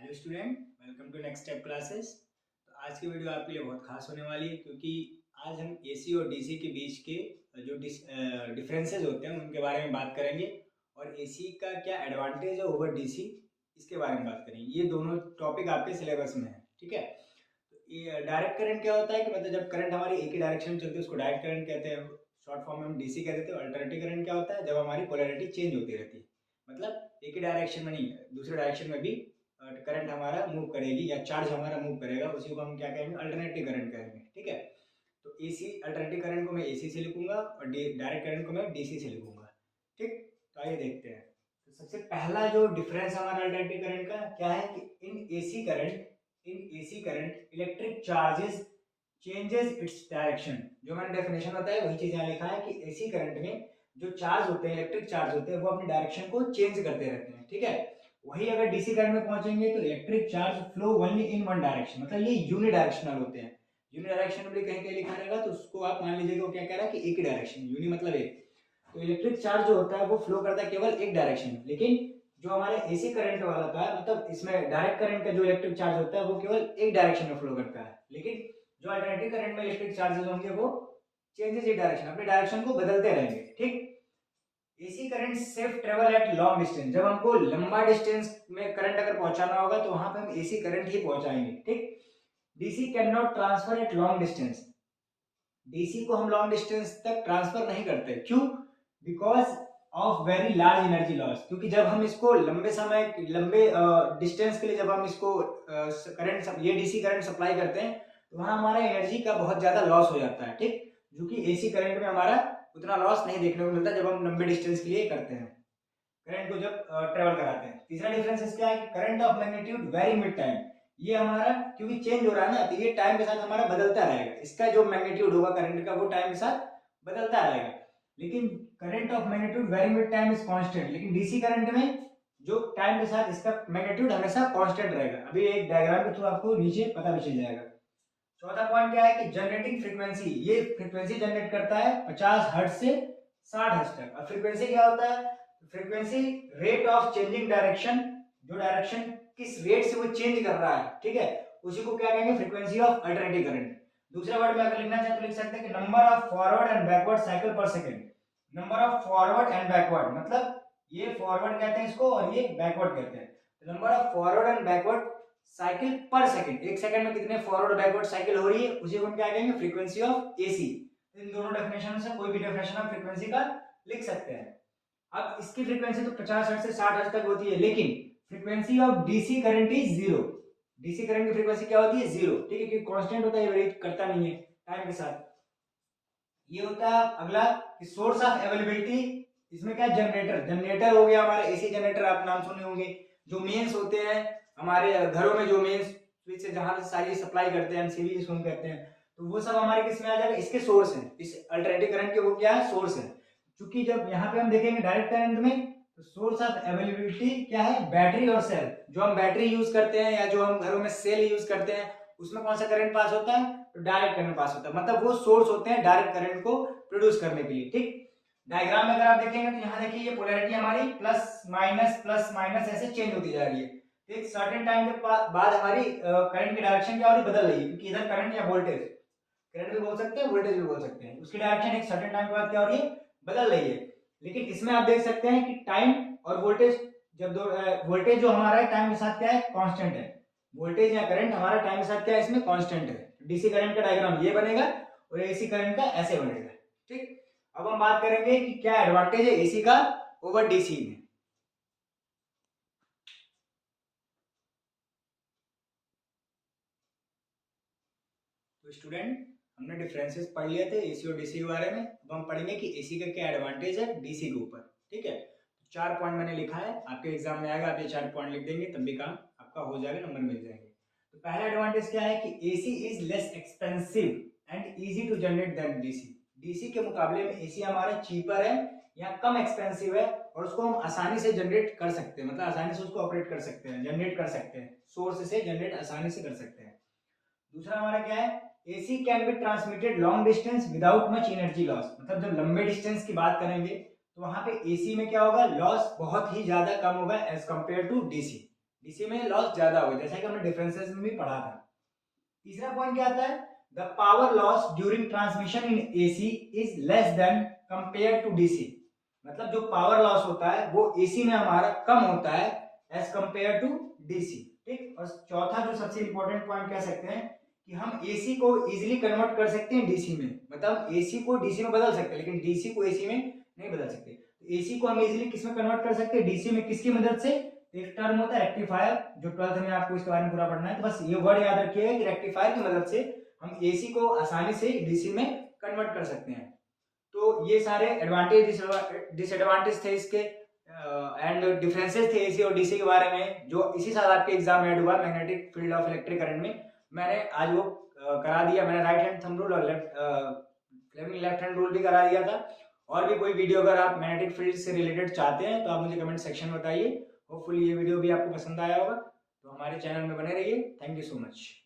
Hello student, welcome to next step classes. तो आज की वीडियो आपके लिए बहुत खास होने वाली है क्योंकि आज हम एसी और डीसी के बीच के जो डिफरेंसेस होते हैं उनके बारे में बात करेंगे और एसी का क्या एडवांटेज है ओवर डीसी इसके बारे में बात करेंगे। ये दोनों टॉपिक आपके सिलेबस में है, ठीक है। तो ये डायरेक्ट करंट क्या होता है कि मतलब जब करंट हमारी एक ही डायरेक्शन में चलती है उसको डायरेक्ट करंट कहते हैं। शॉर्ट फॉर्म में हम डीसी कहते हैं। अल्टरनेटिव करंट क्या होता है जब हमारी पोलैरिटी चेंज होती रहती है, मतलब एक ही डायरेक्शन में नहीं दूसरे डायरेक्शन में भी करंट हमारा मूव करेगी या चार्ज हमारा मूव करेगा, उसी को हम क्या कहेंगे, अल्टरनेटिव करंट कहेंगे, ठीक है। तो एसी अल्टरनेटिव करंट को मैं एसी से लिखूंगा और डायरेक्ट करंट को मैं डीसी से लिखूंगा, ठीक। तो आइए देखते हैं। तो सबसे पहला जो डिफरेंस हमारा अल्टरनेटिव करंट का क्या है कि in AC current electric charges changes its direction. जो मैंने डेफिनेशन बताया वही चीज यहाँ लिखा है कि एसी करंट में जो चार्ज होते हैं, इलेक्ट्रिक चार्ज होते हैं, वो अपनी डायरेक्शन को चेंज करते रहते हैं, ठीक है। वही अगर डीसी करंट में पहुंचेंगे तो electric charge flow only in one direction, मतलब ये यूनिडायरेक्शनल होते हैं। यूनिडायरेक्शनल भी कहीं कहीं लिखा रहेगा तो उसको आप मान लीजिएगा वो क्या कह रहा है कि एक ही डायरेक्शन, यूनि मतलब एक। तो इलेक्ट्रिक चार्ज जो होता है वो फ्लो करता है केवल एक डायरेक्शन में, लेकिन जो हमारे एसी करंट वाला था, मतलब इसमें डायरेक्ट करंट का जो इलेक्ट्रिक चार्ज होता है वो केवल एक डायरेक्शन में फ्लो करता है, लेकिन जो अल्टरनेटिव करंट में इलेक्ट्रिक चार्जेस होंगे वो चेंजेस इन डायरेक्शन, अपने डायरेक्शन को बदलते रहेंगे, ठीक। एसी करंट सिर्फ ट्रेवल एट लॉन्ग डिस्टेंस, जब हमको लंबा डिस्टेंस में करंट अगर पहुंचाना होगा तो वहां पे हम एसी करंट ही पहुंचाएंगे, ठीक। DC can not transfer at long distance, DC को हम लॉन्ग डिस्टेंस तक ट्रांसफर नहीं करते, क्यों? Because of very large energy loss, क्योंकि जब हम इसको लंबे डिस्टेंस के लिए जब हम इसको करंट ये डीसी करंट सप्लाई करते हैं तो वहां हमारा एनर्जी का बहुत ज्यादा लॉस हो जाता है, ठीक। जो कि एसी करंट में हमारा उतना लॉस नहीं देखने को मिलता जब हम लंबे डिस्टेंस के लिए करते हैं, करंट को जब ट्रेवल कराते हैं। तीसरा डिफरेंस क्या है कि current of magnitude very with time, ये हमारा क्योंकि चेंज हो रहा है ना तो ये टाइम के साथ हमारा बदलता रहेगा, इसका जो मैग्नीट्यूड होगा करंट का वो टाइम के साथ बदलता रहेगा। लेकिन current of magnitude very with time is constant, लेकिन डीसी करंट में जो टाइम के साथ इसका मैग्नीट्यूड हमेशा कांस्टेंट रहेगा। अभी एक डायग्राम के थ्रू आपको नीचे पता भी चल जाएगा। चौथा पॉइंट क्या है कि जनरेटिंग फ्रीक्वेंसी, ये फ्रीक्वेंसी जनरेट करता है 50 हर्ट्ज से 60 हर्ट्ज तक। अब फ्रीक्वेंसी क्या होता है? Frequency rate of changing direction, जो डायरेक्शन किस रेट से वो चेंज कर रहा है, ठीक है, उसी को क्या कहेंगे, फ्रीक्वेंसी ऑफ अल्टरनेटिव करंट। दूसरे वर्ड में अगर लिखना चाहे तो लिख सकते हैं कि number of forward and backward cycle per second. Number of forward and backward मतलब ये फॉरवर्ड कहते हैं इसको और ये बैकवर्ड कहते हैं। Number of forward and backward cycle per second, एक सेकंड में कितने फॉरवर्ड बैकवर्ड साइकिल हो रही है, उसी को हम क्या कहेंगे, फ्रीक्वेंसी ऑफ एसी। इन दोनों डेफिनेशन से कोई भी डेफिनेशन आप फ्रीक्वेंसी का लिख सकते हैं। अब इसकी फ्रीक्वेंसी तो 50 हर्ट्ज से 60 हर्ट्ज तक होती है, लेकिन frequency of DC current is zero. DC current की फ्रीक्वेंसी क्या होती है, जीरो, ठीक है, क्योंकि कांस्टेंट होता है, वेरी करता नहीं है टाइम के साथ। ये होता है अगला कि सोर्स ऑफ अवेलेबिलिटी, इसमें क्या, जनरेटर, जनरेटर हो गया हमारा एसी जनरेटर, आप नाम सुने होंगे। जो मेंस होते हैं हमारे घरों में, जो मेंस स्विच से जहां से सारी सप्लाई करते हैं, हम सीवी जिसको हम कहते हैं, तो वो सब हमारे किस में आ जाएगा, इसके सोर्स है, इस अल्टरनेटिव करंट के वो क्या है, सोर्स है। क्योंकि जब यहाँ पे हम देखेंगे डायरेक्ट करंट में तो सोर्स ऑफ अवेलेबिलिटी क्या है, बैटरी और सेल। जो हम बैटरी यूज करते हैं या जो हम घरों में सेल यूज करते हैं उसमें कौन सा करंट पास होता है, तो डायरेक्ट करंट पास होता है, मतलब वो सोर्स होते हैं डायरेक्ट करंट को प्रोड्यूस करने के लिए, ठीक। डायग्राम में अगर आप देखेंगे तो यहाँ देखिए ये पोलैरिटी हमारी प्लस माइनस ऐसे चेंज होती जा रही है। एक सर्टेन टाइम के बाद हमारी करंट की डायरेक्शन क्या हो रही है, बदल रही है, क्योंकि इधर करंट या वोल्टेज, करंट भी बोल सकते हैं वोल्टेज भी बोल सकते हैं, उसकी डायरेक्शन एक सर्टेन टाइम के बाद क्या हो रही है, बदल रही है। लेकिन इसमें आप देख सकते हैं कि टाइम और वोल्टेज, जब दो वोल्टेज जो हमारा है टाइम के साथ क्या है, कांस्टेंट है। वोल्टेज या करंट हमारा टाइम के साथ क्या है, इसमें कांस्टेंट है। डीसी करंट का डायग्राम ये बनेगा और एसी करंट का ऐसे बनेगा, ठीक। अब हम बात करेंगे कि क्या एडवांटेज है एसी का ओवर डीसी में। तो स्टूडेंट, हमने डिफरेंसेस पढ़ लिए थे एसी और डीसी के बारे में। अब हम पढ़ेंगे कि एसी का क्या एडवांटेज है डीसी के ऊपर, ठीक है। तो 4 पॉइंट मैंने लिखा है, आपके एग्जाम में आएगा, आप ये 4 पॉइंट लिख देंगे तब भी काम आपका हो जाएगा, नंबर मिल जाएंगे। तो पहला एडवांटेज क्या है कि AC is less expensive and easy to generate than DC. DC के मुकाबले में एसी हमारा चीपर है या कम एक्सपेंसिव है और उसको हम आसानी से जनरेट कर सकते हैं, मतलब आसानी से उसको ऑपरेट कर सकते हैं, जनरेट कर सकते हैं, सोर्स से जनरेट आसानी से कर सकते हैं। दूसरा हमारा क्या है, AC can be transmitted long distance without much energy loss, मतलब जब लंबे डिस्टेंस की बात करेंगे तो वहां पे एसी में क्या होगा, लॉस बहुत ही ज्यादा कम होगा as compare to DC. DC में लॉस ज्यादा होगा, जैसा कि हमने डिफरेंसेस में भी पढ़ा था। तीसरा पॉइंट क्या आता है, the power loss during transmission in AC is less than compare to DC. मतलब जो पावर लॉस होता है वो एसी में हमारा कम होता है एज कंपेयर टू डीसी। ठीक, और चौथा जो सबसे इंपॉर्टेंट पॉइंट कह सकते हैं कि हम एसी को इजीली कन्वर्ट कर सकते हैं डीसी में, मतलब एसी को डीसी में बदल सकते हैं लेकिन डीसी को एसी में नहीं बदल सकते। तो एसी को हम इजीली किस में कन्वर्ट कर सकते हैं, डीसी में। किसकी मदद से, एक टर्म होता है रेक्टिफायर, जो 12th में आपको इसके बारे में पूरा पढ़ना है, तो बस ये वर्ड याद रखिएगा कि रेक्टिफायर की मदद से हम एसी को आसानी से डीसी में कन्वर्ट कर सकते हैं। तो ये सारे एडवांटेज डिसएडवांटेज थे इसके एंड डिफरेंसेस थे एसी और डीसी के बारे में, जो इसी साल आपके एग्जाम में ऐड हुआ magnetic field of electric current में। मैंने आज वो करा दिया, मैंने राइट हैंड थंब रूल और लेफ्ट हैंड रूल भी करा दिया था। और भी कोई वीडियो अगर आप मैग्नेटिक फील्ड से रिलेटेड चाहते हैं तो आप मुझे कमेंट सेक्शन में बताइए। होपफुली ये वीडियो भी आपको पसंद आया होगा, तो हमारे चैनल में बने रहिए। Thank you so much.